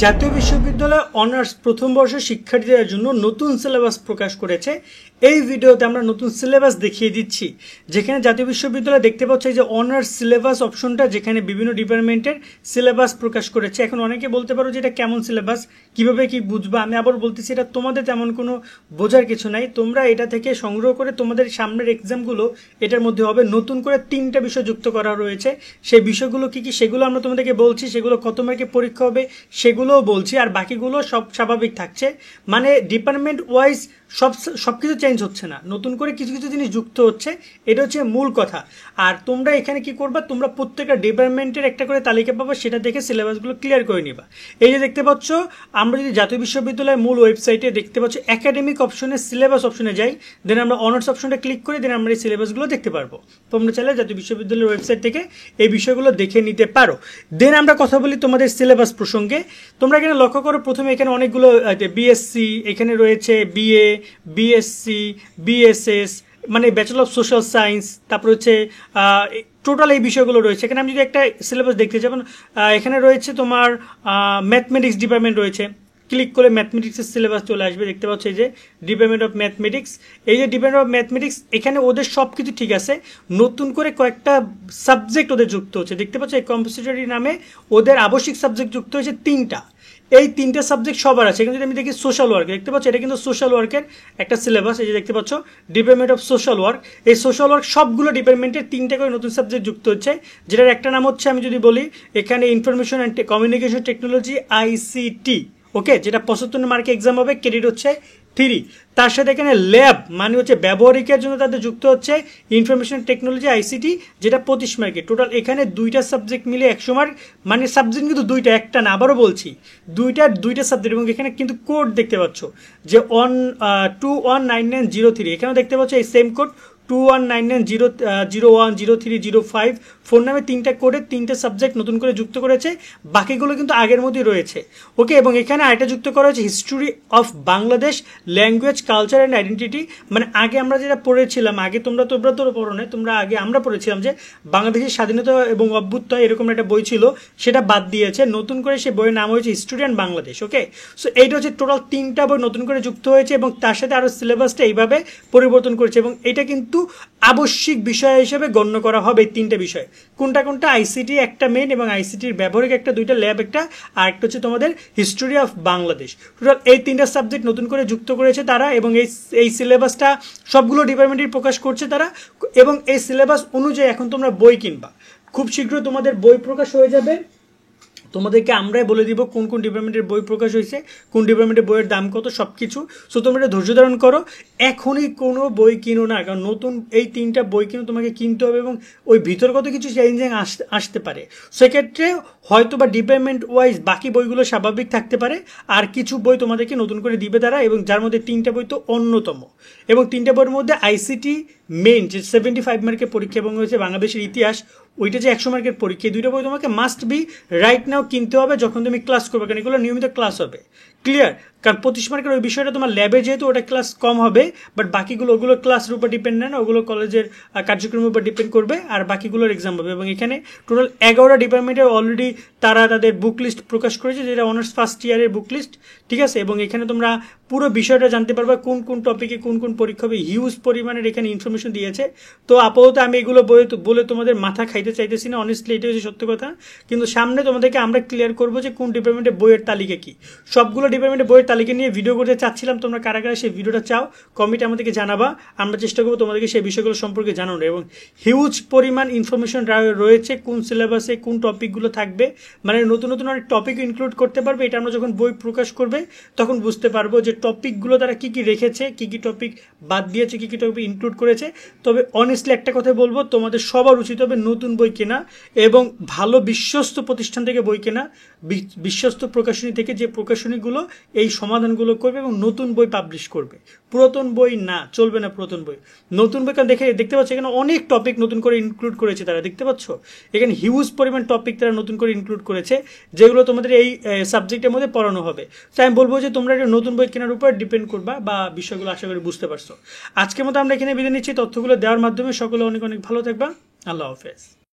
জাতীয় বিশ্ববিদ্যালয় অনার্স প্রথম বর্ষের শিক্ষার্থীদের জন্য নতুন সিলেবাস প্রকাশ করেছে। এই ভিডিওতে আমরা নতুন সিলেবাস দেখিয়ে দিচ্ছি, যেখানে জাতীয় বিশ্ববিদ্যালয় দেখতে পাচ্ছে যে অনার্স সিলেবাস অপশনটা, যেখানে বিভিন্ন ডিপার্টমেন্টের সিলেবাস প্রকাশ করেছে। এখন অনেকে বলতে পারো যে এটা কেমন সিলেবাস, কিভাবে কি বুঝবা। আমি আবার বলতেছি, এটা তোমাদের তেমন কোনো বোঝার কিছু নাই। তোমরা এটা থেকে সংগ্রহ করে তোমাদের সামনের এক্সামগুলো এটার মধ্যে হবে। নতুন করে 3টা বিষয় যুক্ত করা রয়েছে। সেই বিষয়গুলো কি কি সেগুলো আমরা তোমাদেরকে বলছি, সেগুলো কত মার্কে পরীক্ষা হবে সেগুলোও বলছি, আর বাকিগুলো সব স্বাভাবিক থাকছে। মানে ডিপার্টমেন্ট ওয়াইজ সবকিছু চেঞ্জ হচ্ছে না, নতুন করে কিছু কিছু জিনিস যুক্ত হচ্ছে। এটা হচ্ছে মূল কথা। আর তোমরা এখানে কি করবা, তোমরা প্রত্যেকটা ডিপার্টমেন্টের একটা করে তালিকা পাবা, সেটা দেখে সিলেবাসগুলো ক্লিয়ার করে নিবা। এই যে দেখতে পাচ্ছ, আমরা যদি জাতীয় বিশ্ববিদ্যালয়ের মূল ওয়েবসাইটে দেখতে পাচ্ছ একাডেমিক অপশনে সিলেবাস অপশনে যাই, দেন আমরা অনার্স অপশনটা ক্লিক করি, দেন আমরা এই সিলেবাসগুলো দেখতে পারবো। তোমরা চাইলে জাতীয় বিশ্ববিদ্যালয়ের ওয়েবসাইট থেকে এই বিষয়গুলো দেখে নিতে পারো। দেন আমরা কথা বলি তোমাদের সিলেবাস প্রসঙ্গে। তোমরা এখানে লক্ষ্য করো, প্রথমে এখানে অনেকগুলো বিএসসি, এখানে রয়েছে বিএ, বিএসসি, বিএসএস, মানে ব্যাচেলর অফ সোশ্যাল সায়েন্স, তারপর হচ্ছে টোটাল এই বিষয়গুলো রয়েছে। এখানে আমি যদি একটা সিলেবাস দেখতে যেমন এখানে রয়েছে তোমার ম্যাথমেটিক্স ডিপার্টমেন্ট রয়েছে। ক্লিক করে ম্যাথমেটিক্সের সিলেবাস চলে আসবে। দেখতে পাচ্ছ এই যে ডিপার্টমেন্ট অফ ম্যাথমেটিক্স, এই যে ডিপার্টমেন্ট অফ ম্যাথমেটিক্স, এখানে ওদের সব কিছু ঠিক আছে, নতুন করে কয়েকটা সাবজেক্ট ওদের যুক্ত হচ্ছে। দেখতে পাচ্ছ এই কম্পালসরি নামে ওদের আবশ্যিক সাবজেক্ট যুক্ত হয়েছে 3টা। এই 3টে সাবজেক্ট সবার আছে। এখানে যদি আমি দেখি সোশ্যাল ওয়ার্ক, দেখতে পাচ্ছ এটা কিন্তু সোশ্যাল ওয়ার্কের একটা সিলেবাস। এই যে দেখতে পাচ্ছ ডিপার্টমেন্ট অফ সোশ্যাল ওয়ার্ক, এই সোশ্যাল ওয়ার্ক সবগুলো ডিপার্টমেন্টের 3টে করে নতুন সাবজেক্ট যুক্ত হচ্ছে, যেটার একটা নাম হচ্ছে, আমি যদি বলি এখানে information and communication technology ICT, okay, যেটা 75 মার্কে এক্সাম হবে, ক্রেডিট হচ্ছে 3। তার সাথে এখানে ল্যাব মানে হচ্ছে ব্যবহারিকের জন্য তাদের যুক্ত হচ্ছে ইনফরমেশন টেকনোলজি আইসিটি, যেটা 25 মার্কে। টোটাল এখানে 2টা সাবজেক্ট মিলে 100 মার্ক, মানে সাবজেক্ট কিন্তু 2টা, একটা না, আবারও বলছি 2টা সাবজেক্ট। এবং এখানে কিন্তু কোড দেখতে পাচ্ছ যে 219903, এখানেও দেখতে পাচ্ছ এই সেম কোড 2199010305 ফোন নামে 3টা কোডে 3টে সাবজেক্ট নতুন করে যুক্ত করেছে। বাকিগুলো কিন্তু আগের মধ্যেই রয়েছে, ওকে। এবং এখানে আরেকটা যুক্ত করা হয়েছে history of Bangladesh, language, culture and identity. মানে আগে আমরা যেটা পড়েছিলাম, আগে তোমরা তো পড়ো না, তোমরা আগে আমরা পড়েছিলাম যে বাংলাদেশের স্বাধীনতা এবং অভ্যুত্থান, এরকম একটা বই ছিল, সেটা বাদ দিয়েছে। নতুন করে সেই বইয়ের নাম হয়েছে history and Bangladesh, okay. So এইটা হচ্ছে টোটাল 3টা বই নতুন করে যুক্ত হয়েছে, এবং তার সাথে আরও সিলেবাসটা এইভাবে পরিবর্তন করেছে। এবং এটা কিন্তু আবশ্যিক বিষয় হিসেবে গণ্য করা হবে। এই 3টে বিষয় কোনটা কোনটা, আইসিটি একটা মেন, এবং আইসিটির ব্যবহারিক একটা, 2টা ল্যাব একটা, আর একটা হচ্ছে তোমাদের হিস্টোরি অফ বাংলাদেশ। টোটাল এই 3টা সাবজেক্ট নতুন করে যুক্ত করেছে তারা, এবং এই সিলেবাসটা সবগুলো ডিপার্টমেন্টেই প্রকাশ করছে তারা। এবং এই সিলেবাস অনুযায়ী এখন তোমরা বই কিনবা, খুব শীঘ্রই তোমাদের বই প্রকাশ হয়ে যাবে। তোমাদেরকে আমরাই বলে দিব কোন কোন ডিপার্টমেন্টের বই প্রকাশ হয়েছে, কোন ডিপার্টমেন্টের বইয়ের দাম কত, সব কিছু। সো তোমরা এটা ধৈর্য ধারণ করো, এখনই কোনো বই কিনো না, কারণ নতুন এই 3টা বই কিন্তু তোমাকে কিনতে হবে, এবং ওই ভিতরগত কিছু চেঞ্জিং আসতে পারে। সেক্ষেত্রে হয়তো বা ডিপার্টমেন্ট ওয়াইজ বাকি বইগুলো স্বাভাবিক থাকতে পারে, আর কিছু বই তোমাদেরকে নতুন করে দিবে তারা, এবং যার মধ্যে 3টা বই তো অন্যতম। এবং 3টা বইয়ের মধ্যে আইসিটি মেইন, যে 75 মার্কের পরীক্ষা, এবং হয়েছে বাংলাদেশের ইতিহাস, ওইটা যে 100 মার্কের পরীক্ষা, 2টা বই তোমাকে মাস্ট বি রাইট নাও কিনতে হবে যখন তুমি ক্লাস করবে, কারণ এগুলো নিয়মিত ক্লাস হবে, ক্লিয়ার। কারণ 25 মার্কের ওই বিষয়টা তোমার ল্যাবে যেহেতু ওটা ক্লাস কম হবে, বাট বাকিগুলো ওগুলো ক্লাসের উপর ডিপেন্ড না, ওগুলো কলেজের কার্যক্রমের উপর ডিপেন্ড করবে, আর বাকিগুলোর এক্সাম হবে। এবং এখানে টোটাল 11টা ডিপার্টমেন্টের অলরেডি তারা তাদের বুক লিস্ট প্রকাশ করেছে, যেটা অনার্স ফার্স্ট ইয়ারের বুক লিস্ট, ঠিক আছে। এবং এখানে তোমরা পুরো বিষয়টা জানতে পারবে, কোন কোন টপিকে কোন কোন পরীক্ষা হবে, হিউজ পরিমাণের এখানে ইনফরমেশন দিয়েছে। তো আপাতত আমি এগুলো বলে তোমাদের মাথা খাইতে চাইতেছি না, অনেস্টলি এটা হচ্ছে সত্য কথা। কিন্তু সামনে তোমাদেরকে আমরা ক্লিয়ার করবো যে কোন ডিপার্টমেন্টের বইয়ের তালিকা কি। সবগুলো ডিপার্টমেন্টের বইয়ের তালিকা নিয়ে ভিডিও করতে চাচ্ছিলাম, তোমরা কারা কারা সেই ভিডিওটা চাও কমেন্টে আমাদেরকে জানাবা, আমরা চেষ্টা করবো তোমাদেরকে সেই বিষয়গুলো সম্পর্কে জানানোর। এবং হিউজ পরিমাণ ইনফরমেশন রয়েছে, কোন সিলেবাসে কোন টপিকগুলো থাকবে, মানে নতুন নতুন অনেক টপিক ইনক্লুড করতে পারবে। এটা আমরা যখন বই প্রকাশ করবে তখন বুঝতে পারবো যে টপিকগুলো তারা কী কী রেখেছে, কী কী টপিক বাদ দিয়েছে, কী কী টপিক ইনক্লুড করেছে। তবে অনেস্টলি একটা কথা বলবো, তোমাদের সবার উচিত হবে নতুন বই কেনা, এবং ভালো বিশ্বস্ত প্রতিষ্ঠান থেকে বই কেনা, বিশ্বস্ত প্রকাশনী থেকে, যে প্রকাশনীগুলো এই সমাধানগুলো করবে এবং নতুন বই পাবলিশ করবে। পুরাতন বই না, চলবে না পুরাতন বই। নতুন বই, কারণ দেখতে পাচ্ছ এখানে অনেক টপিক নতুন করে ইনক্লুড করেছে তারা, দেখতে পাচ্ছ এখানে হিউজ পরিমাণ টপিক তারা নতুন করে ইনক্লুড করেছে, যেগুলো তোমাদের এই সাবজেক্টের মধ্যে পড়ানো হবে। তাই আমি বলবো যে তোমরা একটা নতুন বই কেনার উপর ডিপেন্ড করবা, বা বিষয়গুলো আশা করি বুঝতে পারছো। আজকের মতো আমরা এখানে বিদায় নিচ্ছি, তথ্যগুলো দেওয়ার মাধ্যমে সকলে অনেক অনেক ভালো থাকবা। আল্লাহ হাফেজ।